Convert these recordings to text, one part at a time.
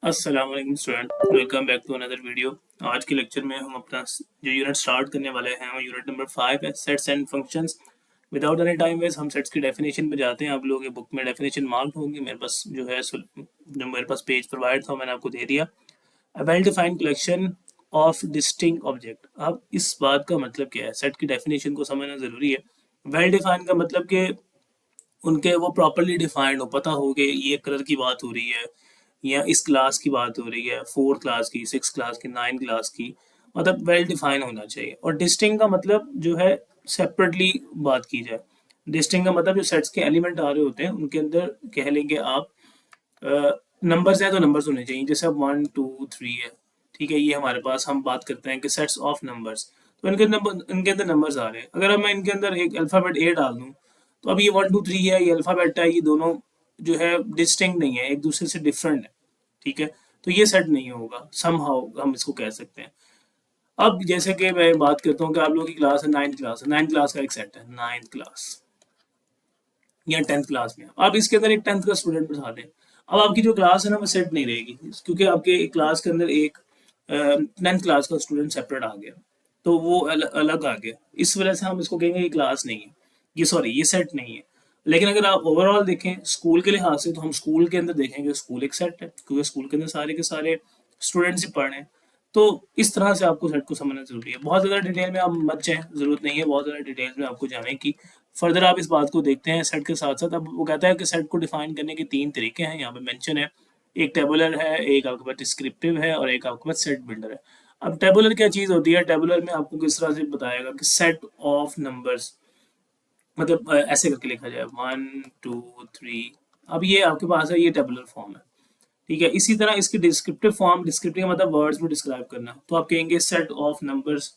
अस्सलाम वालेकुम student, welcome back to another video. आज के लेक्चर में हम अपना जो यूनिट स्टार्ट करने वाले हैं वो यूनिट नंबर 5 है, sets and functions. Without any time waste हम सेट्स की डेफिनेशन पे जाते हैं। आप लोगों की बुक में डेफिनेशन मार्क होंगी, मेरे पास जो मेरे पास पेज प्रोवाइड था मैंने आपको दे दिया। A well defined collection of distinct object. अब इस बात का मतलब क्या है, सेट की डेफिनेशन को समझना ज़रूरी है। वेल डिफाइंड का मतलब कि उनके वो प्रॉपरली डिफाइंड हो, पता हो कि ये कलर की बात हो रही है या इस क्लास की बात हो रही है, 4th क्लास की, 6th क्लास की, 9th क्लास की। मतलब वेल डिफाइन होना चाहिए। और डिस्टिंग का मतलब जो है सेपरेटली बात की जाए। डिस्टिंग का मतलब जो सेट्स के एलिमेंट आ रहे होते हैं उनके अंदर कह लेंगे आप नंबर्स हैं तो नंबर्स होने चाहिए। जैसे अब 1 2 3 है, ठीक है, ये हमारे पास हम बात करते हैं कि सेट्स ऑफ नंबर्स। तो इनके अंदर नंबर्स आ रहे हैं। अगर अब मैं इनके अंदर एक अल्फ़ाबेट ए डाल दूँ तो अब ये 1 2 3 है, ये अल्फ़ाबेट है, ये दोनों जो है डिस्टिंक्ट नहीं है, एक दूसरे से डिफरेंट है। ठीक है, तो ये सेट नहीं होगा, समहाउ हम इसको कह सकते हैं। अब जैसे कि मैं बात करता हूँ कि आप लोगों की क्लास है, 9th क्लास है, 9th क्लास का एक सेट है, 9th क्लास या 10th क्लास में। अब इसके अंदर एक 10th का स्टूडेंट बैठा दें। अब आपकी जो क्लास है ना वो सेट नहीं रहेगी, क्योंकि आपके क्लास के अंदर एक 10th क्लास का स्टूडेंट सेपरेट आ गया, तो वो अलग आ गया। इस वजह से हम इसको कहेंगे ये क्लास नहीं है, ये सॉरी ये सेट नहीं है। लेकिन अगर आप ओवरऑल देखें स्कूल के लिहाज से, तो हम स्कूल के अंदर देखेंगे स्कूल एक सेट है, क्योंकि स्कूल के अंदर सारे के सारे स्टूडेंट्स ही पढ़ रहे हैं। तो इस तरह से आपको सेट को समझना जरूरी है। बहुत ज़्यादा डिटेल में आप मत जाएं, ज़रूरत नहीं है बहुत ज़्यादा डिटेल्स में आपको जाने की। फर्दर आप इस बात को देखते हैं सेट के साथ साथ। अब वो कहता है कि सेट को डिफाइन करने के 3 तरीके हैं, यहाँ पे मेंशन है। एक टेबुलर है, एक आपके पास डिस्क्रिप्टिव है और एक आपके पास सेट बिल्डर है। अब टेबुलर क्या चीज़ होती है? टेबुलर में आपको किस तरह से बताएगा कि सेट ऑफ नंबर्स, मतलब ऐसे करके लिखा जाए 1 2 3। अब ये आपके पास है, ये टेबुलर फॉर्म है। ठीक है, इसी तरह इसकी डिस्क्रिप्टिव फॉर्म, डिस्क्रिप्टिव मतलब वर्ड्स में डिस्क्राइब करना, तो आप कहेंगे set of numbers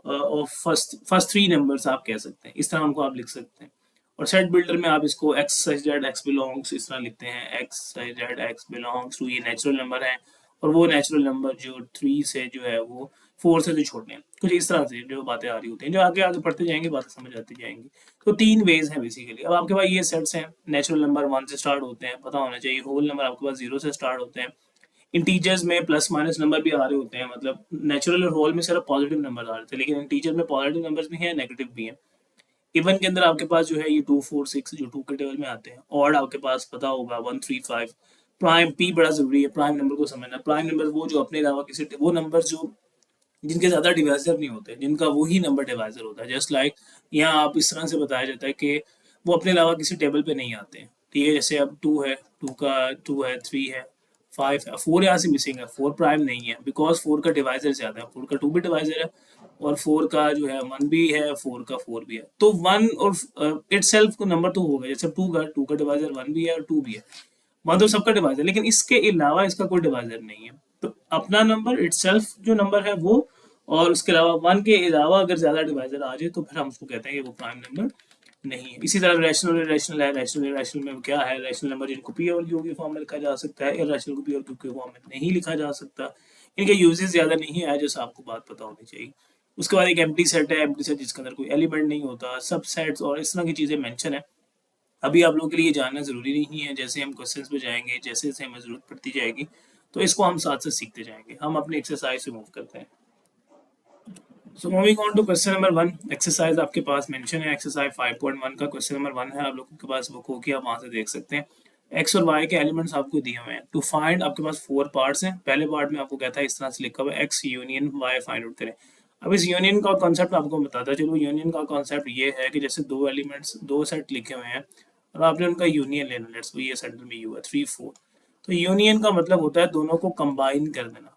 of first first 3 numbers आप कह सकते हैं, इस तरह उनको आप लिख सकते हैं। और सेट बिल्डर में आप इसको x such that x belongs इस तरह लिखते हैं, x such that x belongs to, ये नेचुरल नंबर है और वो नेचुरल नंबर जो 3 से जो है वो 4 से जो छोड़ने हैं, कुछ इस तरह से जो बातें आ रही होती हैं, जो आगे आगे पढ़ते जाएंगे बातें समझ आती जाएंगी। तो 3 वेज हैं बेसिकली। अब आपके पास ये सेट्स हैं, नेचुरल नंबर 1 से स्टार्ट होते हैं, पता होना चाहिए। होल नंबर आपके पास 0 से स्टार्ट होते हैं। इंटीजर्स में प्लस माइनस नंबर भी आ रहे होते हैं, मतलब नेचुरल और होल में सिर्फ पॉजिटिव नंबर आ रहे थे, लेकिन इंटीजर में पॉजिटिव नंबर्स भी हैं, नेगेटिव भी हैं। इवन के अंदर आपके पास जो है ये 2 4 6 जो 2 के टेबल में आते हैं। ऑड आपके पास पता होगा 1 3 5। प्राइम, पी बड़ा जरूरी है प्राइम नंबर को समझना। प्राइम नंबर वो जो अपने अलावा किसी, वो नंबर जो जिनके ज्यादा डिवाइजर नहीं होते, जिनका वही नंबर डिवाइजर होता है। जस्ट लाइक यहाँ आप इस तरह से बताया जाता है कि वो अपने अलावा किसी टेबल पे नहीं आते हैं। ठीक है, जैसे अब 2 है, 2 का 2 है, 3 है, 5 है, 4 यहाँ से मिसिंग है। 4 प्राइम नहीं है, बिकॉज 4 का डिवाइजर ज्यादा है। 4 का 2 भी डिवाइजर है और 4 का जो है 1 भी है, 4 का 4 भी है। तो 1 और इट सेल्फ को नंबर तो होगा, जैसे 2 का डिवाइजर 1 भी है और 2 भी है। 1 तो सबका डिवाइजर, लेकिन इसके अलावा इसका कोई डिवाइजर नहीं है। तो अपना नंबर इट जो नंबर है वो, और उसके अलावा 1 के अलावा अगर ज्यादा डिवाइजर आ जाए तो फिर हम उसको कहते हैं कि वो प्राइम नंबर नहीं है। इसी तरह रैशनल इरेशनल है। रैशनल इरेशनल में क्या है? रैशनल नंबर जिनको पी और क्यू की फॉर्म में लिखा जा सकता है, इरेशनल को पी और क्यू की फॉर्म में नहीं लिखा जा सकता। इनके यूजेस ज्यादा नहीं है, जैसा आपको बात पता होनी चाहिए। उसके बाद एक एम्प्टी सेट है, एम्प्टी सेट जिसके अंदर कोई एलिमेंट नहीं होता, सब सेट्स और इस तरह की चीजें मेंशन है। अभी आप लोगों के लिए जानना ज़रूरी नहीं है, जैसे हम क्वेश्चंस पे जाएंगे, जैसे जैसे हमें ज़रूरत पड़ती जाएगी तो इसको हम साथ साथ सीखते जाएंगे। हम अपनी एक्सरसाइज से मूव करते हैं। So moving on to question number 1। Exercise आपके पास मेंशन है, एक्सरसाइज 5.1 का क्वेश्चन नंबर 1 है। आप लोगों के पास बुक होगी, आप वहाँ से देख सकते हैं। एक्स और वाई के एलिमेंट्स आपको दिए हुए हैं। टू फाइंड आपके पास 4 पार्ट्स हैं। पहले पार्ट में आपको कहता है, इस तरह से लिखा हुआ है, x union y find out करें। अब इस यूनियन का कॉन्सेप्ट आपको बताता है। चलो, यूनियन का कॉन्सेप्ट ये है कि जैसे दो एलिमेंट्स, दो सेट लिखे हुए हैं और आपने उनका यूनियन लेना। लेट्स ये सेंटर में यू है 3 4। तो यूनियन का मतलब होता है दोनों को कंबाइन कर देना।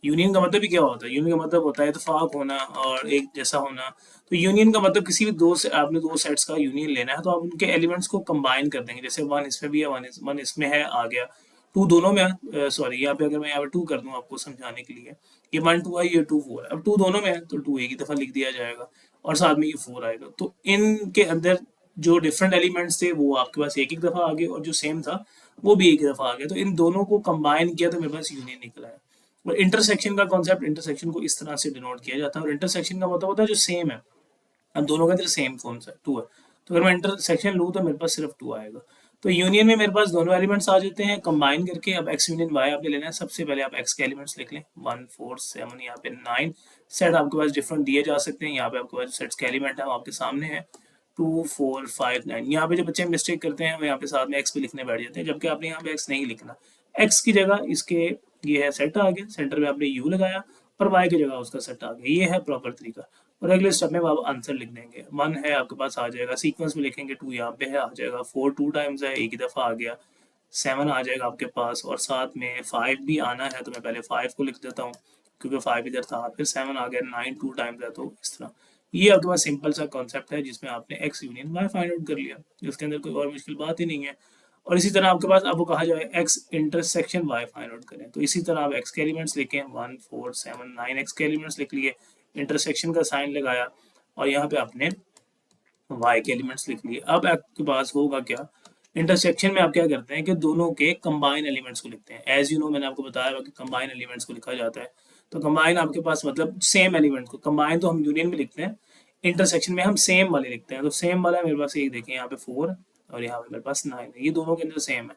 यूनियन का मतलब ही क्या होता है? यूनियन का मतलब होता है इत्तेफाक होना और एक जैसा होना। तो यूनियन का मतलब किसी भी आपने दो सेट्स का यूनियन लेना है तो आप उनके एलिमेंट्स को कंबाइन कर देंगे। जैसे 1 इसमें भी है, 1 इसमें है, आ गया 2 दोनों में है। सॉरी, यहाँ पे अगर मैं यहाँ पे 2 कर दूँ आपको समझाने के लिए, ये 1 2 है, ये 2 4 है। अब 2 दोनों में है तो 2 एक ही दफा लिख दिया जाएगा और साथ में ये 4 आएगा। तो इनके अंदर जो डिफरेंट एलिमेंट्स थे वो आपके पास एक एक दफा आ गए और जो सेम था वो भी एक ही दफा आ गया। तो इन दोनों को कंबाइन किया तो मेरे पास यूनियन निकला है। और इंटरसेक्शन का कॉन्सेप्ट, इंटरसेक्शन को इस तरह से डिनोट किया जाता है। और इंटरसेक्शन का मतलब होता है जो सेम है। अब दोनों के अंदर सेम कौन सा है? 2 है। तो अगर मैं इंटरसेक्शन लूँ तो मेरे पास सिर्फ 2 आएगा। तो यूनियन में मेरे पास दोनों एलिमेंट्स आ जाते हैं कंबाइन करके। अब एक्स यूनियन वाई आपने लेना है। सबसे पहले आप एक्स के एलिमेंट्स लिख लें 1 4 7 यहाँ पे 9 सेट आपके पास डिफरेंट दिए जा सकते हैं। यहाँ पे आपके पास सेट्स के एलिमेंट है वो आपके सामने है 2 4 5 9। यहाँ पे जो बच्चे मिस्टेक करते हैं वो यहाँ पे साथ में एक्स भी लिखने बैठ जाते हैं, जबकि आपने यहाँ पे एक्स नहीं लिखना। एक्स की जगह इसके ये है सेट आ गया, सेंटर में आपने यू लगाया और वाई की जगह उसका सेट आ गया। ये है प्रॉपर तरीका। और अगले स्टेप में आप आंसर लिख देंगे। 1 है आपके पास आ जाएगा, सीक्वेंस में लिखेंगे 2 यहाँ पे है आ जाएगा, 4 2 टाइम्स है एक ही दफ़ा आ गया, 7 आ जाएगा आपके पास और साथ में 5 भी आना है। तो मैं पहले 5 को लिख देता हूँ क्योंकि 5 इधर था, फिर 7 आ गया, 9 2 टाइम्स है। तो इस तरह ये आपके पास सिंपल सा कॉन्सेप्ट है जिसमें आपने x union y find out कर लिया। इसके अंदर कोई और मुश्किल बात ही नहीं है। और इसी तरह आपके पास अब वो कहा जाए x intersection y find out करें, तो इसी तरह आप एक्स के एलिमेंट्स लिखें 1 4 7 9 एक्स के एलिमेंट्स लिख लिए, इंटरसेक्शन का साइन लगाया और यहाँ पे आपने वाई के एलिमेंट्स लिख लिए। अब आपके पास होगा क्या, इंटरसेक्शन में आप क्या करते हैं कि दोनों के कंबाइन एलिमेंट्स को लिखते हैं। एज यू नो मैंने आपको बताया कि कंबाइन एलिमेंट्स को लिखा जाता है। तो कंबाइन आपके पास मतलब सेम एलिमेंट को, कंबाइन तो हम यूनियन में लिखते हैं, इंटरसेक्शन में हम सेम वाले लिखते हैं। तो सेम वाला मेरे पास एक देखें यहाँ पे 4 और यहाँ पे मेरे पास 9 है, ये दोनों के अंदर सेम है।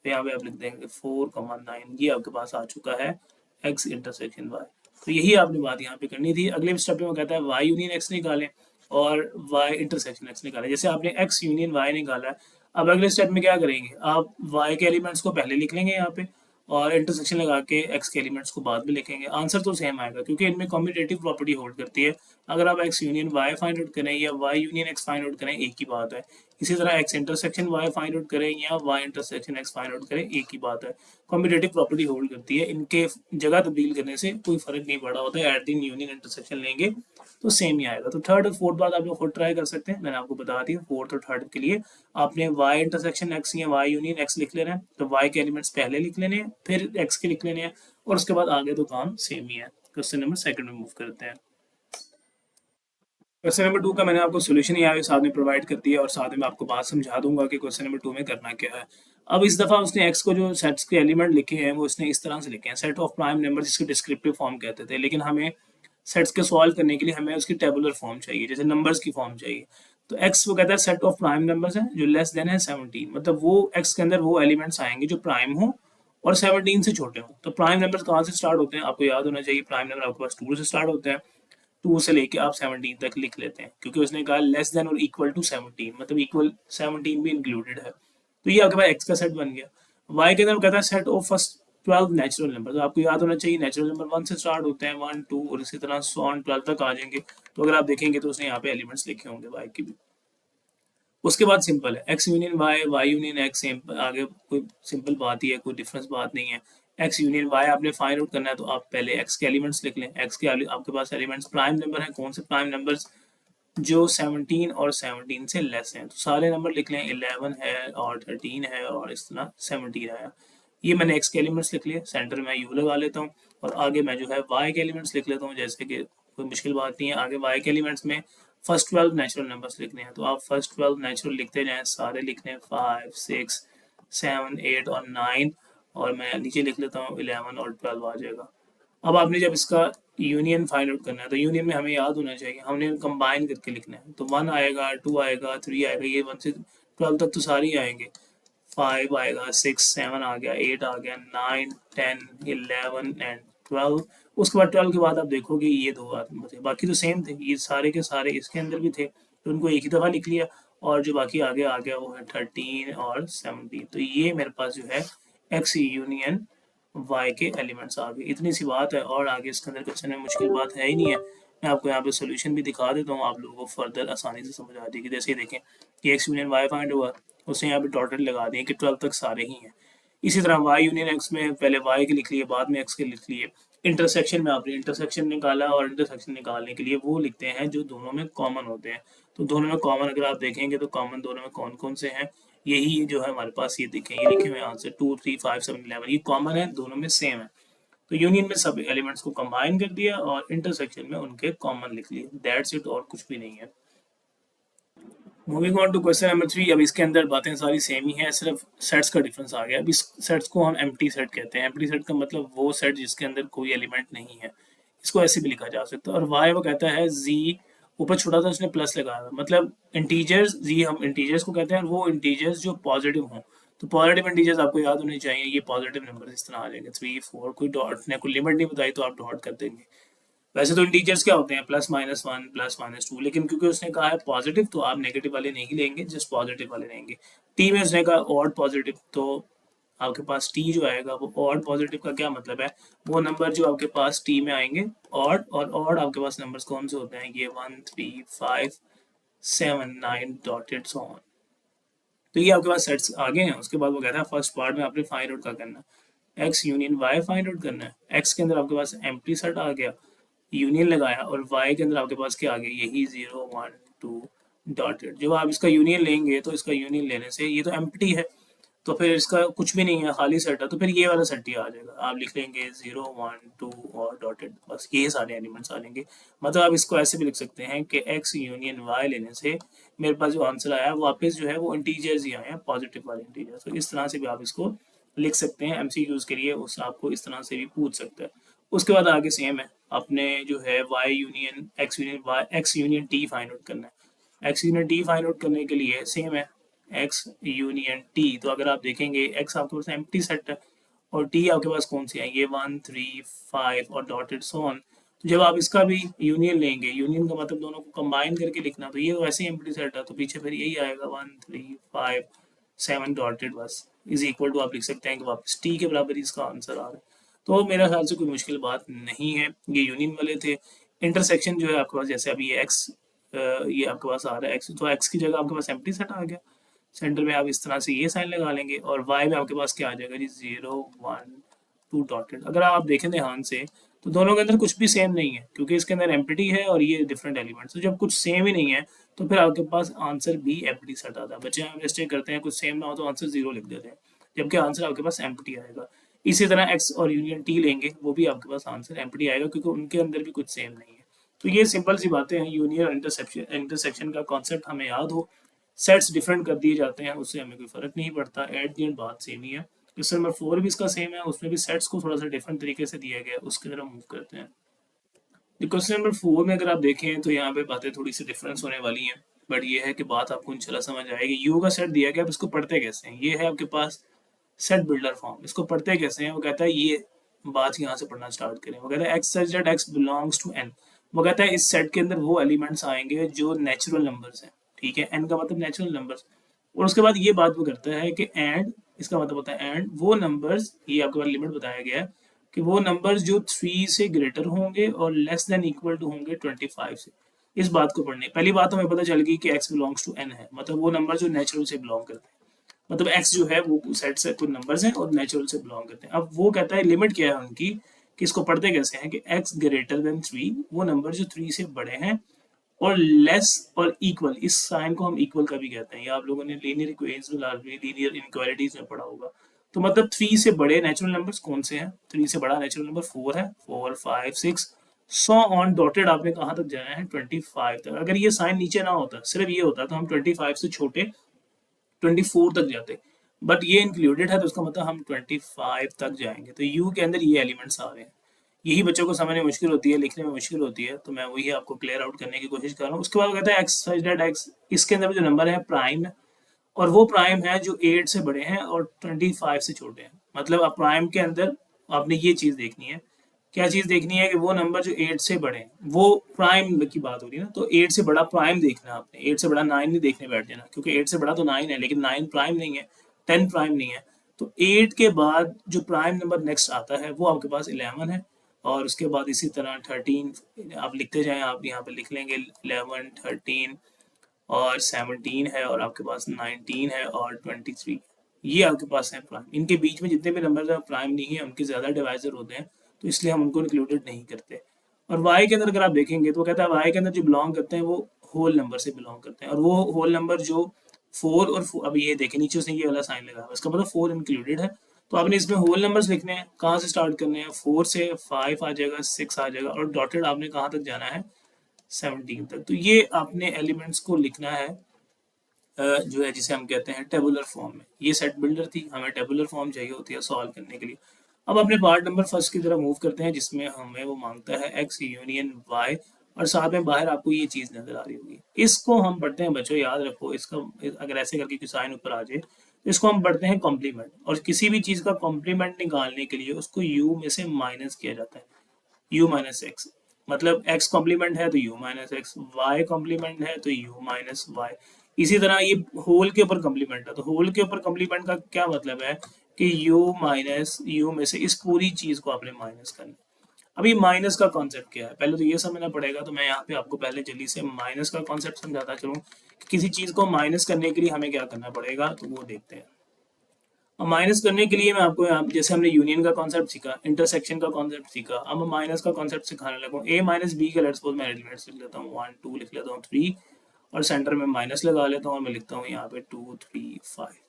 तो यहाँ पे आप लिख देंगे 4, 9, ये आपके पास आ चुका है एक्स इंटरसेक्शन वाई। तो यही आपने बात यहाँ पे करनी थी। अगले स्टेप में वो कहता है वाई यूनियन एक्स निकालें और वाई इंटरसेक्शन एक्स निकालें। जैसे आपने एक्स यूनियन वाई निकाला है, अब अगले स्टेप में क्या करेंगे, आप वाई के एलिमेंट्स को पहले लिख लेंगे यहाँ पे और इंटरसेक्शन लगा के एक्स के एलिमेंट्स को बाद में लिखेंगे। आंसर तो सेम आएगा क्योंकि इनमें कम्यूटेटिव प्रॉपर्टी होल्ड करती है। अगर आप x union y find out करें या y union x find out करें, एक ही बात है। इसी तरह x intersection y find out करें या y intersection x find out करें, एक ही बात है। कम्यूटेटिव प्रॉपर्टी होल्ड करती है, इनके जगह तब्दील करने से कोई फर्क नहीं पड़ा होता है। एट दिन यूनियन इंटरसेक्शन लेंगे तो सेम ही आएगा। तो थर्ड और फोर्थ बात आप लोग खुद ट्राई कर सकते हैं, मैंने आपको बता दी। फोर्थ और थर्ड के लिए आपने वाई इंटरसेक्शन एक्स या वाई यूनियन एक्स लिख लेना है, तो वाई के एलिमेंट्स पहले लिख लेने हैं, फिर एक्स के लिख लेने हैं और उसके बाद आगे तो काम सेम ही है। क्वेश्चन नंबर सेकंड में मूव करते हैं। क्वेश्चन नंबर 2 का मैंने आपको सोल्यूशन ही आगे साथ में प्रोवाइड कर दिया और साथ में आपको बात समझा दूंगा कि क्वेश्चन नंबर 2 में करना क्या है। अब इस दफ़ा उसने एक्स को जो सेट्स के एलिमेंट लिखे हैं वो उसने इस तरह से लिखे हैं, सेट ऑफ प्राइम नंबर, जिसको डिस्क्रिप्टिव फॉर्म कहते थे। लेकिन हमें सेट्स के सॉल्व करने के लिए हमें उसकी टेबुलर फॉर्म चाहिए, जैसे नंबर्स की फॉर्म चाहिए। तो एक्स वो कहता है सेट ऑफ प्राइम नंबर्स है जो लेस देन है 17, मतलब वो एक्स के अंदर वो एलिमेंट्स आएंगे जो प्राइम हो और 17 से छोटे हों। तो प्राइम नंबर्स कहाँ से स्टार्ट होते हैं, आपको याद होना चाहिए। प्राइम नंबर आपके पास 2 से स्टार्ट होते हैं, 2 से लेके आप 17 तक लिख लेते हैं क्योंकि उसने कहा लेस देन और इक्वल टू 17, मतलब इक्वल 17 भी इंक्लूडेड है। तो ये आपके पास एक्स का सेट बन गया। वाई के अंदर कहता है set of first 12 natural number, तो आपको याद होना चाहिए नेचुरल नंबर 1 से स्टार्ट होते हैं, 1 2 और इसी तरह 12 तक आ जाएंगे। तो अगर आप देखेंगे तो उसने यहाँ पे एलिमेंट्स लिखे होंगे वाई के भी। उसके बाद सिंपल है x union y, y union x, आगे कोई सिंपल बात ही है, कोई डिफरेंस बात नहीं है। एक्स यूनियन वाई आपने फाइंड आउट करना है तो आप पहले एक्स के एलिमेंट्स लिख लें। एक्स के आपके पास एलिमेंट्स प्राइम नंबर है, कौन से प्राइम नंबर्स, जो 17 और 17 से लेस हैं। तो सारे नंबर लिख लें, 11 है और 13 है और इस तरह 17 है। ये मैंने एक्स के एलिमेंट्स लिख लिए, सेंटर में यू लगा लेता हूँ और आगे मैं जो है वाई के एलिमेंट्स लिख लेता हूँ, जैसे कि कोई मुश्किल बात नहीं है। आगे वाई के एलिमेंट्स में फर्स्ट 12 नेचुरल नंबर्स लिखने हैं, तो आप फर्स्ट 12 नेचुरल लिखते जाएं, सारे लिखने हैं 5 6 7 8 और 9 और मैं नीचे लिख लेता हूँ 11 और 12 आ जाएगा। अब आपने जब इसका यूनियन फाइंड आउट करना है तो यूनियन में हमें याद होना चाहिए, हमने कंबाइन करके लिखना है। तो 1 आएगा, 2 आएगा, 3 आएगा, ये 1 से 12 तक तो सारे ही आएंगे। 5 आएगा, 6 7 आ गया, 8 आ गया, 9 10 11 एंड 12। उसके बाद 12 के बाद आप देखोगे ये दो बचे, बाकी तो सेम थे, ये सारे के सारे इसके अंदर भी थे तो उनको एक ही दफ़ा लिख लिया और जो बाकी आगे आ गया वो है 13 और 17। तो ये मेरे पास जो है एक्स यूनियन वाई के एलिमेंट्स आ गए। इतनी सी बात है और आगे इसके अंदर क्वेश्चन में मुश्किल बात है ही नहीं है। मैं आपको यहाँ पे सोल्यूशन भी दिखा देता हूँ, आप लोगों को फर्दर आसानी से समझ आ जाएगी। जैसे देखें कि एक्स यूनियन वाई फाइंड हुआ, उसने यहाँ पे टोटल लगा दिए कि 12 तक सारे ही हैं। इसी तरह वाई यूनियन एक्स में पहले वाई के लिख लिए, बाद में एक्स के लिख लिए। इंटरसेक्शन में आपने इंटरसेक्शन निकाला और इंटरसेक्शन निकालने के लिए वो लिखते हैं जो दोनों में कॉमन होते हैं। तो दोनों में कॉमन अगर आप देखेंगे तो कॉमन दोनों में कौन कौन से हैं, यही जो है हमारे पास, ये देखें ये लिखे हुए आंसर 2 3 5 7 11, ये कॉमन है, दोनों में सेम है। तो यूनियन में सब एलिमेंट्स को कंबाइन कर दिया और इंटरसेक्शन में उनके कॉमन लिख लिए, दैट्स इट, और कुछ भी नहीं है। Moving on to question number 3। अब इसके अंदर बातें सारी सेम ही हैं, सिर्फ सेट्स का डिफरेंस आ गया। अब इस सेट्स को हम एम्प्टी सेट कहते हैं। एम्प्टी सेट का मतलब वो सेट जिसके अंदर कोई एलिमेंट नहीं है, इसको ऐसे भी लिखा जा सकता है। और वाई वो कहता है जी ऊपर छोटा था उसने प्लस लगाया हुआ, मतलब इंटीजर्स, जी हम इंटीजर्स को कहते हैं, वो इंटीजर्स जो पॉजिटिव हों। तो पॉजिटिव इंटीजर्स आपको याद होने चाहिए, ये पॉजिटिव नंबर इस तरह आ जाएंगे 3 4, कोई डॉट ने कोई लिमिट नहीं बताई तो आप डॉट कर देंगे। वैसे तो इंटीजर्स क्या होते हैं +-1 +-2, लेकिन क्योंकि उसने कहा है पॉजिटिव तो आप नेगेटिव वाले नहीं लेंगे, जस्ट पॉजिटिव वाले लेंगे। टी में उसने कहा ऑड पॉजिटिव, तो आपके पास टी जो आएगा वो ऑड पॉजिटिव का क्या मतलब है, वो नंबर जो आपके पास टी में आएंगे ऑड, और ऑड आपके पास नंबर्स कौन से होते हैं, ये 1 3 5 7 9 डॉटेड सो ऑन। तो ये आपके पास सेट्स आ गए हैं। उसके बाद वो कहता है फर्स्ट पार्ट में आपने फाइंड आउट क्या करना है, x union y find out करना है। एक्स के अंदर आपके पास एम्प्टी सेट आ गया, यूनियन लगाया, और वाई के अंदर आपके पास क्या आ गया, यही 0 1 2 डॉटेड। जब आप इसका यूनियन लेंगे तो इसका यूनियन लेने से ये तो एम्प्टी है, तो फिर इसका कुछ भी नहीं है, खाली सेट है, तो फिर ये वाला सेट ही आ जाएगा। आप लिख लेंगे 0 1 2 और डॉटेड, बस ये सारे एलिमेंट्स आ जाएंगे। मतलब आप इसको ऐसे भी लिख सकते हैं कि एक्स यूनियन वाई लेने से मेरे पास जो आंसर आया वापस जो है वो इंटीजर्स ही आए हैं, पॉजिटिव वाले इंटीजर्स। तो इस तरह से भी आप इसको लिख सकते हैं, एमसीक्यूज के लिए उस आपको इस तरह से भी पूछ सकता है। उसके बाद आगे सेम है, अपने जो है y union x union y x union t find out करना है। X union t find out करने के लिए सेम है, एक्स यूनियन टी। तो अगर आप देखेंगे एक्स आपके पास एम्प्टी सेट है और टी आपके पास कौन सी है, ये 1 3 5 और डॉटेड सो ऑन। तो जब आप इसका भी यूनियन लेंगे, यूनियन का मतलब दोनों को कंबाइन करके लिखना, तो ये वैसे ही एम्प्टी सेट है, तो पीछे फिर यही आएगा 1 3 5 7 डॉटेड, बस इज इक्वल टू आप लिख सकते हैं कि वापस टी के बराबर इसका आंसर आ रहा है। तो मेरा ख्याल से कोई मुश्किल बात नहीं है, ये यूनियन वाले थे। इंटरसेक्शन जो है आपके पास, जैसे अभी ये एक्स ये आपके पास आ रहा है एक्स, तो एक्स की जगह आपके पास एम्प्टी सेट आ गया, सेंटर में आप इस तरह से ये साइन लगा लेंगे, और वाई में आपके पास क्या आ जाएगा जी 0 1 2 डॉटेड। अगर आप देखें ध्यान से तो दोनों के अंदर कुछ भी सेम नहीं है, क्योंकि इसके अंदर एम्प्टी है और ये डिफरेंट एलिमेंट्स, तो जब कुछ सेम ही नहीं है तो फिर आपके पास आंसर भी एम्प्टी सेट आता है। बच्चे हम मिस्टेक करते हैं, कुछ सेम ना हो तो आंसर 0 लिख देते हैं, जबकि आंसर आपके पास एम्प्टी आएगा। इसी तरह एक्स और यूनियन टी लेंगे, वो भी आपके पास आंसर एम्प्टी आएगा, क्योंकि उनके अंदर भी कुछ सेम नहीं है। तो ये सिंपल सी बातें हैं, यूनियन और इंटरसेक्शन का कॉन्सेप्ट हमें याद हो, सेट्स डिफरेंट कर दिए जाते हैं, उससे हमें कोई फर्क नहीं पड़ता, एट दी एंड बात सेम ही है। क्वेश्चन नंबर 4 भी इसका सेम है, उसमें भी सेट्स को थोड़ा सा डिफरेंट तरीके से दिया गया है, उसकी तरफ मूव करते हैं। क्वेश्चन नंबर 4 में अगर आप देखें तो यहाँ पे बातें थोड़ी सी डिफरेंस होने वाली हैं, बट ये है कि बात आपको इंशाल्लाह समझ आएगी। यू का सेट दिया गया, अब इसको पढ़ते कैसे हैं, ये है आपके पास सेट बिल्डर फॉर्म। इसको पढ़ते कैसे हैं, वो कहता है ये बात यहाँ से पढ़ना स्टार्ट करें। वो कहता है x such that x belongs to n. वो कहता है इस सेट के अंदर वो एलिमेंट्स आएंगे जो नेचुरल नंबर्स हैं, ठीक है, एन का मतलब नेचुरल नंबर्स। और उसके बाद ये बात वो करता है कि एंड, इसका मतलब होता है एंड वो नंबर्स, ये आपके पास लिमिट बताया गया है कि वो नंबर्स जो 3 से ग्रेटर होंगे और लेस देन इक्वल टू होंगे 25 से। इस बात को पढ़ने, पहली बात हमें पता चल गई कि x बिलोंग्स टू n है, मतलब वो नंबर जो नेचुरल से बिलोंग करते हैं, मतलब x जो है वो सेट से कुछ नंबर्स हैं और नेचुरल से बिलोंग करते हैं। अब वो कहता है लिमिट क्या है उनकी, कि इसको पढ़ते कैसे हैं कि x ग्रेटर देन 3, वो नंबर जो 3 से बड़े हैं, और लेस और इक्वल, इस साइन को हम इक्वल का भी कहते हैं, या आप लोगों ने लीनियर इक्वेशंस में लीनियर इनक्वालिटीज में पढ़ा होगा। तो मतलब 3 से बड़े नेचुरल नंबर्स कौन से हैं, 3 से बड़ा नेचुरल नंबर 4 है, 4 5 6 सो ऑन डॉटेड। आपने कहाँ तक जाना है, 25 तक। अगर ये साइन नीचे ना होता, सिर्फ ये होता, तो हम 25 से छोटे 24 तक जाते, बट ये इंक्लूडेड है तो उसका मतलब हम 25 तक जाएंगे। तो यू के अंदर ये एलिमेंट्स आ रहे हैं, यही बच्चों को समझने में मुश्किल होती है, लिखने में मुश्किल होती है, तो मैं वही आपको क्लियर आउट करने की कोशिश कर रहा हूँ। उसके बाद कहता है एक्स सच दैट एक्स, इसके अंदर जो नंबर है प्राइम है, और वो प्राइम है जो 8 से बड़े हैं और 25 से छोटे हैं। मतलब अब प्राइम के अंदर आपने ये चीज़ देखनी है, क्या चीज़ देखनी है कि वो नंबर जो 8 से बड़े हैं, वो प्राइम की बात हो रही है ना, तो 8 से बड़ा प्राइम देखना है आपने, 8 से बड़ा 9 नहीं देखने बैठ जाना, क्योंकि 8 से बड़ा तो 9 है, लेकिन 9 प्राइम नहीं है, 10 प्राइम नहीं है। तो 8 के बाद जो प्राइम नंबर नेक्स्ट आता है वो आपके पास 11 है, और उसके बाद इसी तरह 13 आप लिखते जाएं, आप यहाँ पे लिख लेंगे 11 13 और 17 है, और आपके पास 19 है और 23, ये आपके पास है प्राइम। इनके बीच में जितने भी नंबर हैं प्राइम नहीं है, उनके ज़्यादा डिवाइजर होते हैं, तो इसलिए हम उनको इंक्लूडेड नहीं करते। और वाई के अंदर अगर आप देखेंगे तो वो कहता है वाई के अंदर जो बिलोंग करते हैं वो होल नंबर से बिलोंग करते हैं, और वो होल नंबर जो 4 और अब ये देखें नीचे उसने ये वाला साइन लगा है, इसका मतलब 4 इंक्लूडेड है। तो आपने इसमें होल नंबर्स लिखने हैं, कहाँ से स्टार्ट करने हैं, 4 से 5 आ जाएगा, 6 आ जाएगा, और डॉटेड आपने कहाँ तक जाना है, 17 तक। तो ये आपने एलिमेंट्स को लिखना है जो है जिसे हम कहते हैं टेबुलर फॉर्म में। ये सेट बिल्डर थी, हमें टेबुलर फॉर्म चाहिए होती है सॉल्व करने के लिए। अब अपने पार्ट नंबर फर्स्ट की तरफ मूव करते हैं, जिसमें हमें वो मांगता है एक्स यूनियन वाई और साथ में बाहर आपको ये चीज़ नज़र आ रही होगी। इसको हम पढ़ते हैं बच्चों, याद रखो इसका, अगर ऐसे करके कोई साइन ऊपर आ जाए तो इसको हम पढ़ते हैं कॉम्प्लीमेंट। और किसी भी चीज़ का कॉम्प्लीमेंट निकालने के लिए उसको u में से माइनस किया जाता है, u माइनस एक्स। मतलब x कॉम्प्लीमेंट है तो u minus x, y complement है तो u माइनस वाई। इसी तरह ये होल के ऊपर कॉम्प्लीमेंट है, तो होल के ऊपर कॉम्प्लीमेंट का क्या मतलब है कि u माइनस u में से इस पूरी चीज को आपने माइनस करना है। अभी माइनस का कॉन्सेप्ट क्या है पहले तो ये समझना पड़ेगा, तो मैं यहाँ पे आपको पहले जल्दी से माइनस का कॉन्सेप्ट समझाता चलूँ। किसी चीज को माइनस करने के लिए हमें क्या करना पड़ेगा, तो वो देखते हैं। अब माइनस करने के लिए मैं आपको यहाँ जैसे हमने यूनियन का कॉन्सेप्ट सीखा, इंटरसेक्शन का कॉन्सेप्ट सीखा, अब मैं माइनस का कॉन्सेप्ट सिखाने लगा। ए माइनस बी के लेट्स सपोज मैं एलिमेंट्स लिख लेता हूँ, 1 2 लिख लेता हूँ, 3 और सेंटर में माइनस लगा लेता हूँ और मैं लिखता हूँ यहाँ पे 2 3 5।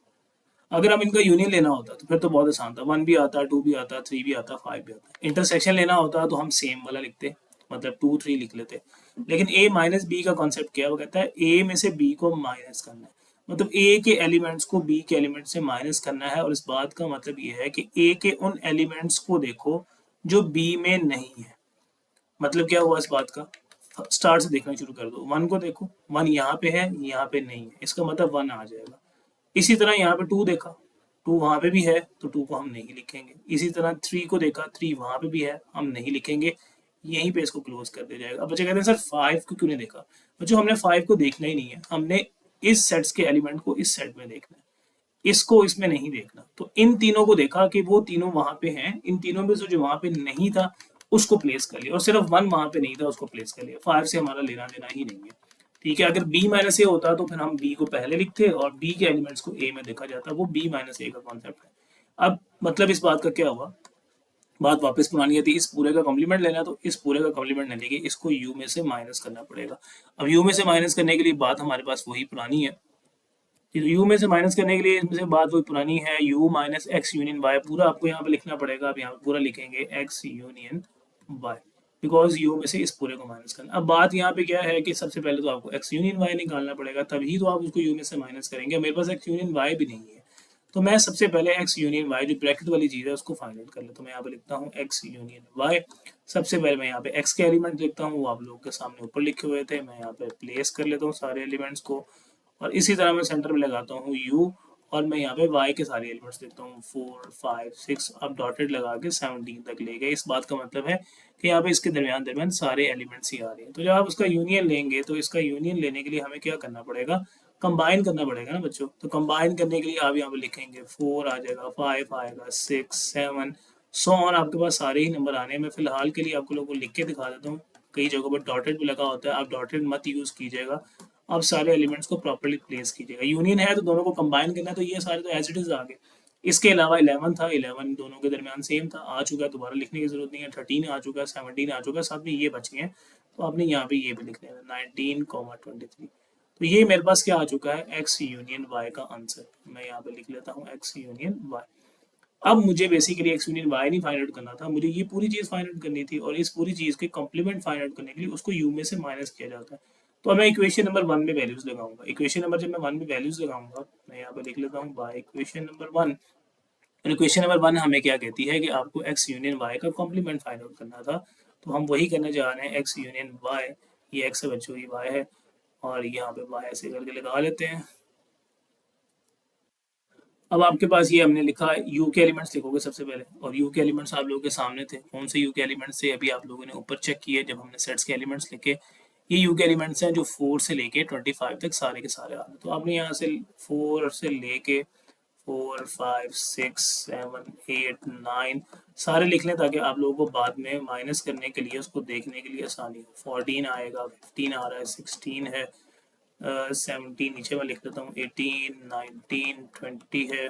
अगर हम इनका यूनियन लेना होता तो फिर तो बहुत आसान था, 1 भी आता, 2 भी आता, 3 भी आता, 5 भी आता। इंटरसेक्शन लेना होता तो हम सेम वाला लिखते, मतलब 2 3 लिख लेते। लेकिन ए माइनस बी का कॉन्सेप्ट क्या है, वो कहता है ए में से बी को माइनस करना है, मतलब ए के एलिमेंट्स को बी के एलिमेंट से माइनस करना है। और इस बात का मतलब ये है कि ए के उन एलिमेंट्स को देखो जो बी में नहीं है। मतलब क्या हुआ इस बात का, स्टार्ट से देखना शुरू कर दो। 1 को देखो, 1 यहाँ पे है, यहाँ पे नहीं है, इसका मतलब 1 आ जाएगा। इसी तरह यहाँ पे 2 देखा, 2 वहाँ पे भी है तो 2 को हम नहीं लिखेंगे। इसी तरह 3 को देखा, 3 वहाँ पे भी है, हम नहीं लिखेंगे, यहीं पे इसको क्लोज कर दिया जाएगा। अब बच्चे कहते हैं सर 5 को क्यों नहीं देखा, बच्चों हमने 5 को देखना ही नहीं है, हमने इस सेट्स के एलिमेंट को इस सेट में देखना है, इसको इसमें नहीं देखना। तो इन तीनों को देखा कि वो तीनों वहां पे हैं, इन तीनों में से जो वहां पे नहीं था उसको प्लेस कर लिया, और सिर्फ 1 वहां पे नहीं था उसको प्लेस कर लिया। 5 से हमारा लेना देना ही नहीं है, ठीक है। अगर b माइनस ए होता तो फिर हम b को पहले लिखते और b के एलिमेंट्स को a में देखा जाता, वो b माइनस ए का कॉन्सेप्ट है। अब मतलब इस बात का क्या हुआ, बात वापस पुरानी थी, इस पूरे का कॉम्प्लीमेंट लेना तो इस पूरे का कॉम्प्लीमेंट लेने के इसको u में से माइनस करना पड़ेगा। अब u में से माइनस करने के लिए बात हमारे पास वही पुरानी है, u में से माइनस करने के लिए इसमें से बात वही पुरानी है, u minus x union y पूरा आपको यहाँ पे लिखना पड़ेगा। अब यहाँ पे पूरा लिखेंगे x union y, because u में से इस पूरे को माइनस करना। अब बात यहाँ पे क्या है कि सबसे पहले तो आपको x यूनियन y निकालना पड़ेगा, तभी तो आप उसको u में से माइनस करेंगे। मेरे पास x यूनियन y भी नहीं है, तो मैं सबसे पहले x यूनियन y जो ब्रैकेट वाली चीज़ है उसको फाइंड आउट कर लेता हूँ। मैं यहाँ पे लिखता हूँ x यूनियन y। सबसे पहले मैं यहाँ पे x के एलिमेंट लिखता हूँ, वो आप लोगों के सामने ऊपर लिखे हुए थे, मैं यहाँ पे प्लेस कर लेता हूँ सारे एलिमेंट्स को। और इसी तरह मैं सेंटर में लगाता हूँ u, और मैं यहाँ पे y के सारे एलिमेंट्स लिखता हूँ 4 5 6, अब डॉटेड लगा के 17 तक ले गए। इस बात का मतलब है कि यहाँ पे इसके दरमियान सारे एलिमेंट्स ही आ रहे हैं। तो जब आप उसका यूनियन लेंगे तो इसका यूनियन लेने के लिए हमें क्या करना पड़ेगा, कंबाइन करना पड़ेगा ना बच्चों। तो कंबाइन करने के लिए आप यहाँ पे लिखेंगे 4 आ जाएगा, 5 आएगा, 6 7 सो ऑन, आपके पास सारे ही नंबर आने हैं। मैं फिलहाल के लिए आप लोगों को लिख के दिखा देता हूँ, कई जगहों पर डॉटेड भी लगा होता है, आप डॉटेड मत यूज़ कीजिएगा, आप सारे एलिमेंट्स को प्रॉपर्ली प्लेस कीजिएगा। यूनियन है तो दोनों को कंबाइन करना है, तो ये सारे तो एज इट इज आ गए। इसके अलावा 11 था, 11 दोनों के दरमियान सेम था, आ चुका है, दोबारा लिखने की जरूरत नहीं है। 13 आ चुका है, 17 आ चुका है, साथ में ये बच गए हैं, तो आपने यहाँ पे ये भी लिख लेना 19,23। तो ये मेरे पास क्या आ चुका है, x यूनियन y का आंसर। मैं यहाँ पे लिख लेता हूँ x यूनियन y। अब मुझे बेसिकली x यूनियन y नहीं फाइंड आउट करना था, मुझे ये पूरी चीज़ फाइंड आउट करनी थी, और इस पूरी चीज़ के कॉम्प्लीमेंट फाइंड आउट करने के लिए उसको u में से माइनस किया जाता है। तो मैं इक्वेशन नंबर 1 में वैल्यूज लगाऊंगा। इक्वेशन नंबर जब मैं 1 में वैल्यूज लगाऊंगा, मैं यहाँ पे लिख लेता हूँ बाय इक्वेशन नंबर 1। और इक्वेशन नंबर 1 हमें क्या कहती है कि आपको x यूनियन y का कॉम्प्लीमेंट फाइंड आउट करना था, तो हम वही करने जा रहे हैं। x यूनियन y, ये x है बच्चों, ये y है, और यहाँ पे y ऐसे करके लगा लेते हैं। अब आपके पास ये हमने लिखा है, u के एलिमेंट्स लिखोगे सबसे पहले, और u के एलिमेंट्स आप लोगों के सामने थे। कौन से u के एलिमेंट्स थे, अभी आप लोगों ने ऊपर चेक किए जब हमने सेट्स के एलिमेंट्स लिखे। ये u के एलिमेंट्स हैं जो 4 से लेके 25 तक सारे के सारे आ रहे हैं। तो आपने यहाँ से 4 से लेके 4 5 6 7 8 9 सारे लिख लें, ताकि आप लोगों को बाद में माइनस करने के लिए, उसको देखने के लिए आसानी हो। 14 आएगा, 15 आ रहा है, 16 है, 17 नीचे में लिख देता हूँ, 18 19 20 है।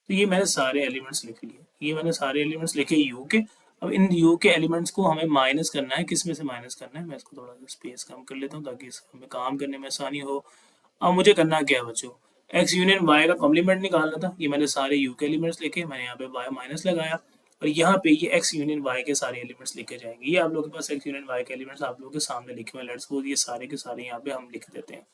तो ये मैंने सारे एलिमेंट्स लिख लिए, ये मैंने सारे एलिमेंट्स लिखे यू के। अब इन यू के एलिमेंट्स को हमें माइनस करना है, किस में से माइनस करना है, मैं इसको थोड़ा सा स्पेस कम कर लेता हूँ ताकि हमें काम करने में आसानी हो। अब मुझे करना क्या है बच्चों, एक्स यूनियन वाई का कॉम्प्लीमेंट निकालना था। ये मैंने सारे यू के एलिमेंट्स लिखे, मैंने यहाँ पे वाई माइनस लगाया, और यहाँ पे ये एक्स यूनियन वाई के सारे एलिमेंट्स लिखे जाएंगे। ये आप लोगों के पास एक्स यूनियन वाई के एलिमेंट्स आप लोगों के सामने लिखे हुए हैं, लेट्स सपोज ये सारे के सारे यहाँ पे हम लिख देते हैं।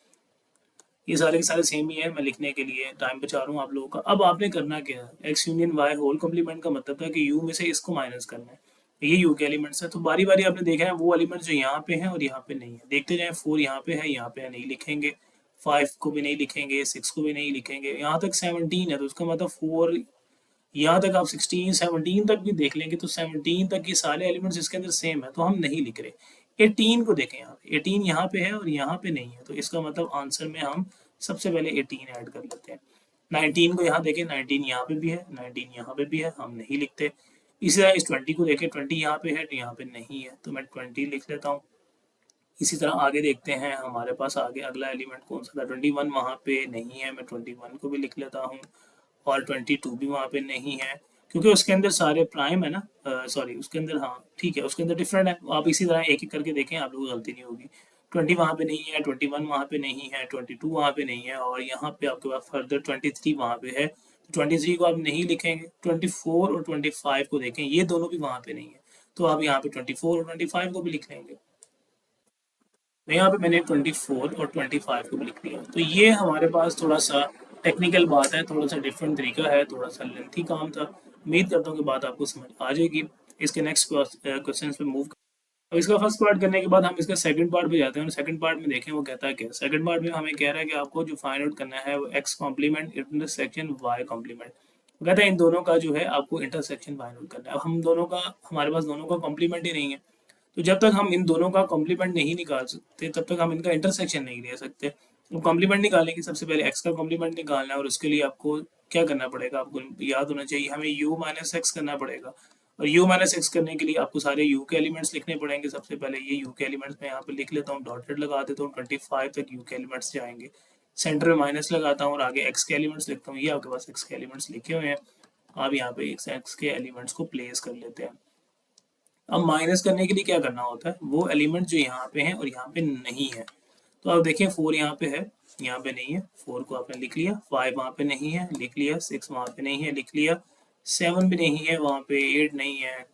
ये सारे के सारे सेम ही है, मैं लिखने के लिए टाइम बचा रहा हूँ आप लोगों का। अब आपने करना क्या है, x union y whole complement का मतलब था कि यू में से इसको माइनस करना है। ये यू के एलिमेंट्स है। तो बारी बारी आपने देखा है वो एलिमेंट्स जो यहाँ पे हैं और यहाँ पे नहीं है, देखते जाए। 4 यहाँ पे है, यहाँ पे नहीं लिखेंगे, 5 को भी नहीं लिखेंगे, 6 को भी नहीं लिखेंगे, यहाँ तक 17 है तो उसका मतलब 4, यहाँ तक आप 16 17 तक भी देख लेंगे तो 17 तक के सारे एलिमेंट्स इसके अंदर सेम है, तो हम नहीं लिख रहे। 18 को देखें, यहाँ पे 18 यहाँ पे है और यहाँ पे नहीं है, तो इसका मतलब आंसर में हम सबसे पहले 18 ऐड कर लेते हैं। 19 को यहाँ देखें, 19 यहाँ पे भी है, 19 यहाँ पे भी है, हम नहीं लिखते। इसी तरह इस 20 को देखें, 20 यहाँ पे है तो यहाँ पे नहीं है, तो मैं 20 लिख लेता हूँ। इसी तरह आगे देखते हैं, हमारे पास आगे अगला एलिमेंट कौन सा था, 21 वहाँ पे नहीं है, मैं 21 को भी लिख लेता हूँ। और 22 भी वहाँ पे नहीं है, क्योंकि उसके अंदर सारे प्राइम है ना, सॉरी उसके अंदर, हाँ ठीक है, उसके अंदर डिफरेंट है। आप इसी तरह एक एक करके देखें, आप लोगों को गलती नहीं होगी। 20 वहाँ पे नहीं है, 21 वहाँ पे नहीं है, 22 वहाँ पे नहीं है, और यहाँ पे आपके पास फर्दर 23 वहाँ पे है, तो 23 को आप नहीं लिखेंगे। 24 और 25 को देखें, ये दोनों भी वहाँ पे नहीं है, तो आप यहाँ पे 24 और 25 को भी लिख लेंगे। तो यहाँ पे मैंने 24 और 25 को भी लिख दिया। तो ये हमारे पास थोड़ा सा टेक्निकल बात है, थोड़ा सा डिफरेंट तरीका है, थोड़ा सा लेंथी काम था। उम्मीद करता हूँ कि बात आपको समझ आ जाएगी। इसके नेक्स्ट क्वेश्चन पे मूव। अब इसका फर्स्ट पार्ट करने के बाद हम इसका सेकंड पार्ट पे जाते हैं, और सेकंड पार्ट में देखें वो कहता है क्या। सेकंड पार्ट में हमें कह रहा है कि आपको जो फाइंड आउट करना है वो x complement intersection y complement. वो कहता है इन दोनों का जो है आपको इंटरसेक्शन फाइंड आउट करना है। अब हम दोनों का, हमारे पास दोनों का कॉम्प्लीमेंट ही नहीं है, तो जब तक हम इन दोनों का कॉम्प्लीमेंट नहीं निकाल सकते तब तक हम इनका इंटरसेक्शन नहीं ले सकते। तो कॉम्प्लीमेंट निकालने की सबसे पहले एक्स का कॉम्प्लीमेंट निकालना है, और उसके लिए आपको क्या करना पड़ेगा, आपको याद होना चाहिए, हमें u माइनस एक्स करना पड़ेगा। और u माइनस एक्स करने के लिए आपको सारे u के एलिमेंट्स लिखने पड़ेंगे। सबसे पहले ये u के एलिमेंट्स मैं यहाँ पे लिख लेता हूँ, डॉटेड लगा देता हूँ, 25 तक u के एलिमेंट्स जाएंगे। सेंटर में माइनस लगाता हूँ और आगे x के एलिमेंट्स लिखता हूँ। ये आपके पास x के एलिमेंट्स लिखे हुए हैं, आप यहाँ पे x के एलिमेंट्स को प्लेस कर लेते हैं। अब माइनस करने के लिए क्या करना होता है, वो एलिमेंट जो यहाँ पे हैं और यहाँ पे नहीं है। तो आप देखिए 4 यहाँ पे है, यहाँ पे नहीं है, 4 को आपने लिख लिया, 5 वहाँ पे नहीं है, लिख लिया, 6 वहाँ पे नहीं है, लिख लिया, 7 भी नहीं है वहाँ पे, 8 नहीं है,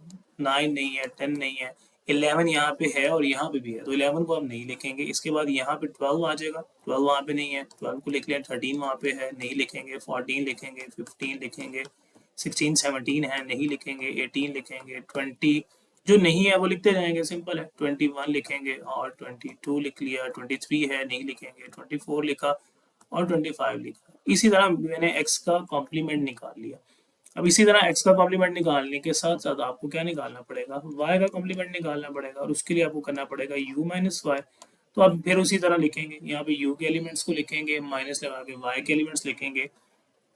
9 नहीं है, 10 नहीं है, 11 यहाँ पे है और यहाँ पे भी है, तो 11 को आप नहीं लिखेंगे। इसके बाद यहाँ पे 12 आ जाएगा, 12 वहाँ पे नहीं है, 12 को लिख लिया, 13 वहाँ पे है, नहीं लिखेंगे, 14 लिखेंगे, 15 लिखेंगे, 16 17 है, नहीं लिखेंगे, 18 लिखेंगे, 20 जो नहीं है वो लिखते जाएंगे, सिंपल है। 21 लिखेंगे और 22 लिख लिया, 23 है नहीं लिखेंगे, 24 लिखा और 25 लिखा। इसी तरह मैंने x का कॉम्प्लीमेंट निकाल लिया। अब इसी तरह x का कॉम्प्लीमेंट निकालने के साथ साथ आपको क्या निकालना पड़ेगा, y का कॉम्प्लीमेंट निकालना पड़ेगा, और उसके लिए आपको करना पड़ेगा u माइनस वाई। तो आप फिर उसी तरह लिखेंगे, यहाँ पे u के एलिमेंट्स को लिखेंगे, माइनस लगा के y के एलिमेंट्स लिखेंगे।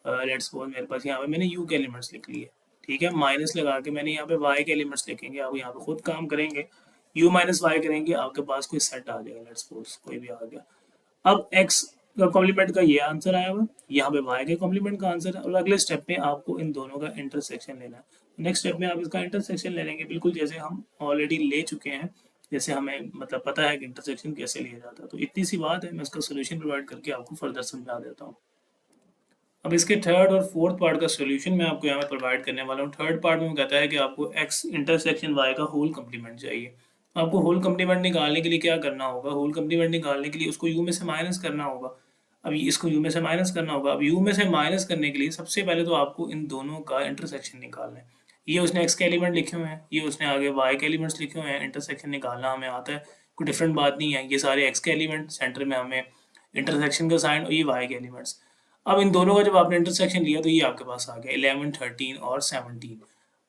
लेट्स सपोज मेरे पास यहाँ पे मैंने u के एलिमेंट्स लिख लिए, ठीक है, माइनस लगा के मैंने यहाँ पे y के एलिमेंट्स लिखेंगे। आप यहाँ पे खुद काम करेंगे, u माइनस वाई करेंगे, आपके पास कोई सेट आ जाएगा, लेट्स सपोज कोई भी आ गया। अब x का कॉम्प्लीमेंट का ये आंसर आया हुआ, यहाँ पे y के कॉम्प्लीमेंट का आंसर है, और अगले स्टेप में आपको इन दोनों का इंटरसेक्शन लेना है। नेक्स्ट स्टेप में आप इसका इंटरसेक्शन ले लेंगे, बिल्कुल जैसे हम ऑलरेडी ले चुके हैं, जैसे हमें मतलब पता है कि इंटरसेक्शन कैसे लिया जाता है। तो इतनी सी बात है, मैं इसका सोल्यूशन प्रोवाइड करके आपको फर्दर समझा देता हूँ। अब इसके थर्ड और फोर्थ पार्ट का सॉल्यूशन मैं आपको यहाँ पे प्रोवाइड करने वाला हूँ। थर्ड पार्ट में कहता है कि आपको x इंटरसेक्शन y का होल कम्प्लीमेंट चाहिए। आपको होल कम्प्लीमेंट निकालने के लिए क्या करना होगा, होल कम्प्लीमेंट निकालने के लिए उसको u में से माइनस करना होगा। अब इसको u में से माइनस करना होगा। अब u में से माइनस करने के लिए सबसे पहले तो आपको इन दोनों का इंटरसेक्शन निकालना है। ये उसने x के एलिमेंट लिखे हुए हैं, ये उसने आगे y के एलिमेंट्स लिखे हुए हैं, इंटरसेक्शन निकालना हमें आता है, कोई डिफरेंट बात नहीं है। ये सारे x के एलिमेंट, सेंटर में हमें इंटरसेक्शन का साइन, और ये y के एलिमेंट्स। अब इन दोनों का जब आपने इंटरसेक्शन लिया तो ये आपके पास आ गया 11 13 और 17।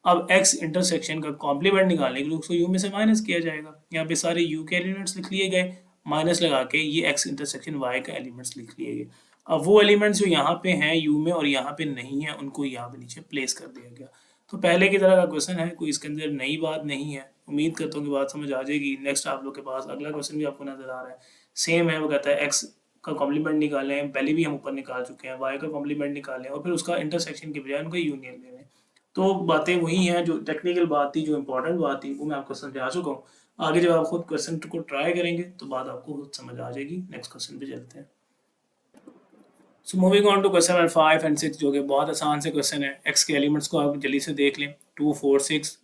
अब x इंटरसेक्शन का कॉम्प्लीमेंट निकालने के लिए उसको u में से माइनस किया जाएगा। यहाँ पे सारे u के एलिमेंट्स लिख लिए गए, माइनस लगा के ये x इंटरसेक्शन y का एलिमेंट्स लिख लिए गए। अब वो एलिमेंट्स जो यहाँ पे हैं u में और यहाँ पे नहीं है, उनको यहाँ पे नीचे प्लेस कर दिया गया। तो पहले की तरह का क्वेश्चन है, कोई इसके अंदर नई बात नहीं है। उम्मीद करता हूँ कि बात समझ आ जाएगी। नेक्स्ट आप लोग के पास अगला क्वेश्चन भी आपको नजर आ रहा है, सेम है। वो कहता है x का कॉम्प्लीमेंट निकालें, पहले भी हम ऊपर निकाल चुके हैं, y का कॉम्प्लीमेंट निकालें और फिर उसका इंटरसेक्शन के बजाय उनका यूनियन ले लें। तो बातें वही हैं, जो टेक्निकल बात थी, जो इंपॉर्टेंट बात थी, वो मैं आपको समझा चुका हूँ। आगे जब आप खुद क्वेश्चन को ट्राई करेंगे तो बात आपको खुद समझ आ जाएगी। नेक्स्ट क्वेश्चन पे चलते हैं। So moving on to question number 5 and 6, जो कि बहुत आसान से क्वेश्चन है। x के एलिमेंट्स को आप जल्दी से देख लें, 2 4 6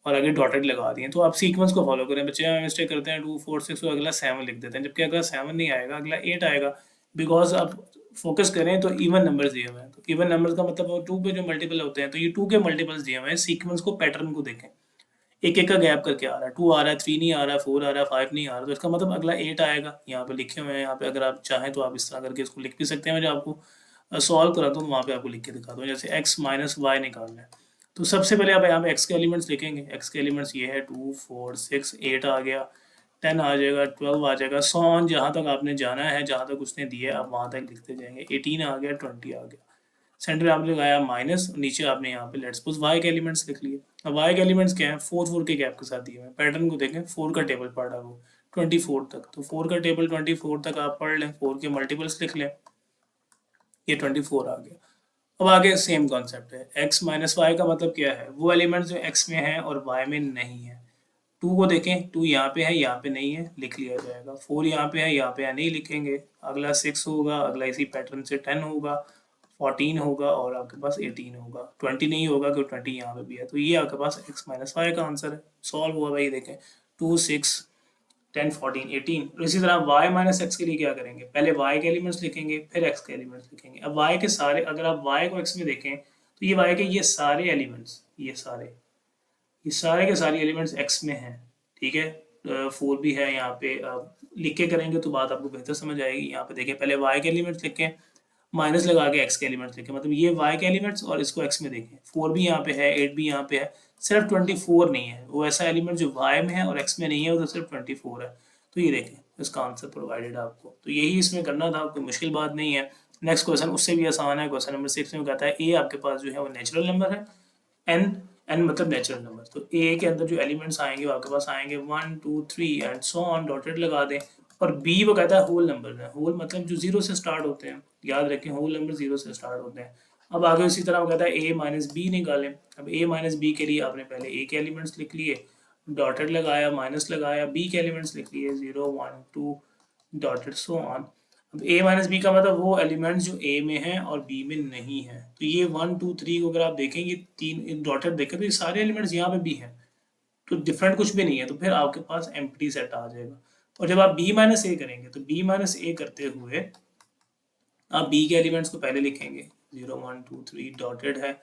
और आगे डॉटेड लगा दिए। तो आप सीक्वेंस को फॉलो करें। बच्चे में मिस्टेक करते हैं, 2 4 6 और अगला 7 लिख देते हैं, जबकि अगला 7 नहीं आएगा, अगला 8 आएगा। बिकॉज आप फोकस करें तो इवन नंबर्स दिए हुए हैं, तो इवन नंबर्स का मतलब 2 पे जो मल्टीपल होते हैं, तो ये 2 के मल्टीपल्स दिए हुए हैं। सीक्वेंस को, पैटर्न को देखें, एक एक का गैप करके आ रहा है, 2 आ रहा है, 3 नहीं आ रहा, 4 आ रहा है, 5 नहीं आ रहा, तो इसका मतलब अगला 8 आएगा। यहाँ पे लिखे हुए हैं, यहाँ पे अगर आप चाहें तो आप इस तरह करके इसको लिख भी सकते हैं। मैं जो आपको सॉल्व कराता हूँ वहाँ पे आपको लिख के दिखाता हूँ। जैसे x माइनस वाई निकालना है, तो सबसे पहले आप यहाँ पे x के एलिमेंट्स लिखेंगे। x के एलिमेंट्स ये है 2 4 6 8 आ गया, 10 आ जाएगा, 12 आ जाएगा, सो ऑन जहाँ तक आपने जाना है, जहाँ तक उसने दिया है आप वहाँ तक लिखते जाएंगे। 18 आ गया, 20 आ गया, सेंटर आपने लगाया माइनस, नीचे आपने यहाँ पे लेट्स सपोज y के एलिमेंट्स लिख लिए। अब y के एलिमेंट्स क्या है, 4 4 के गैप के साथ दिए हुए। पैटर्न को देखें, 4 का टेबल पढ़ रहा है वो 24 तक, तो 4 का टेबल 24 तक आप पढ़ लें, 4 के मल्टीपल्स लिख लें, ये 24 आ गया। अब आगे सेम कॉन्सेप्ट है, x माइनस वाई का मतलब क्या है, वो एलिमेंट्स जो x में है और y में नहीं है। 2 को देखें, 2 यहाँ पे है, यहाँ पे नहीं है, लिख लिया जाएगा। 4 यहाँ पे है, यहाँ पे है, नहीं लिखेंगे। अगला 6 होगा, अगला इसी पैटर्न से 10 होगा, 14 होगा और आपके पास 18 होगा। 20 नहीं होगा क्योंकि 20 यहाँ पे भी है। तो ये आपके पास x माइनस वाई का आंसर है। सॉल्व हुआ भाई, देखें 2 6 10 14 18। और इसी तरह y माइनस एक्स के लिए क्या करेंगे, पहले y के एलिमेंट्स लिखेंगे फिर x के एलिमेंट्स लिखेंगे। अब y के सारे, अगर आप y को x में देखें तो ये y के ये सारे एलिमेंट्स, ये सारे के सारे एलिमेंट्स x में हैं, ठीक है। 4 भी है यहाँ पे, लिख के करेंगे तो बात आपको बेहतर समझ आएगी। यहाँ पे देखें, पहले y के एलिमेंट्स लिखें, माइनस लगा के x के एलिमेंट्स लिखें, मतलब ये y के एलिमेंट्स और इसको x में देखें। 4 भी यहाँ पे है, 8 भी यहाँ पे है, सिर्फ 24 नहीं है। वो ऐसा एलिमेंट जो y में है और x में नहीं है, वो तो सिर्फ 24 है। तो ये देखें, इसका आंसर प्रोवाइडेड है आपको। तो यही इसमें करना था, कोई मुश्किल बात नहीं है। नेक्स्ट क्वेश्चन उससे भी आसान है। क्वेश्चन नंबर 6 में कहता है ए आपके पास जो है वो नेचुरल नंबर है, एन मतलब नेचुरल नंबर। तो ए के अंदर जो एलिमेंट्स आएंगे वो आपके पास आएंगे 1 2 3 एंड सो ऑन, डॉटेड लगा दें। और बी वो कहता है होल नंबर है, होल मतलब जो जीरो से स्टार्ट होते हैं, याद रखें होल नंबर जीरो से स्टार्ट होते हैं। अब आगे उसी तरह वो कहता है ए माइनस बी निकालें। अब ए माइनस बी के लिए आपने पहले ए के एलिमेंट्स लिख लिए, डॉटेड लगाया, माइनस लगाया, बी के एलिमेंट्स लिख लिए 0 1 2 डॉटेड सो ऑन। अब a माइनस बी का मतलब वो एलिमेंट्स जो a में है और b में नहीं है। तो ये 1 2 3 को अगर आप देखेंगे, तीन डॉटेड देखें तो ये सारे एलिमेंट्स यहाँ पे भी हैं, तो डिफरेंट कुछ भी नहीं है। तो फिर आपके पास एम्प्टी सेट आ जाएगा। और जब आप b माइनस ए करेंगे तो b माइनस ए करते हुए आप b के एलिमेंट्स को पहले लिखेंगे, 0 1 2 3 डॉटेड है,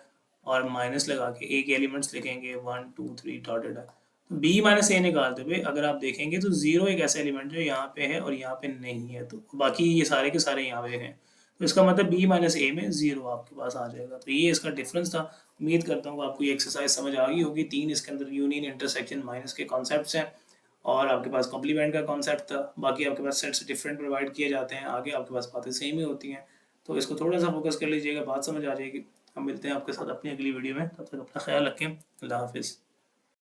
और माइनस लगा के a के एलिमेंट्स लिखेंगे 1 2 3 डॉटेड है। तो b माइनस ए निकालते हुए अगर आप देखेंगे तो 0 एक ऐसा एलिमेंट जो यहाँ पे है और यहाँ पे नहीं है, तो बाकी ये सारे के सारे यहाँ पे हैं। तो इसका मतलब b माइनस ए में 0 आपके पास आ जाएगा। तो ये इसका डिफरेंस था। उम्मीद करता हूँ आपको ये एक्सरसाइज समझ आ गई होगी। 3 इसके अंदर यूनियन, इंटरसेक्शन, माइनस के कॉन्सेप्ट्स हैं, और आपके पास कॉम्प्लीमेंट का कॉन्सेप्ट था। बाकी आपके पास सेट्स डिफरेंट प्रोवाइड किए जाते हैं, आगे आपके पास बातें सेम ही होती हैं। तो इसको थोड़ा सा फोकस कर लीजिएगा, बात समझ आ जाएगी। हम मिलते हैं आपके साथ अपनी अगली वीडियो में, तब तक अपना ख्याल रखें। अल्लाह हाफिज़।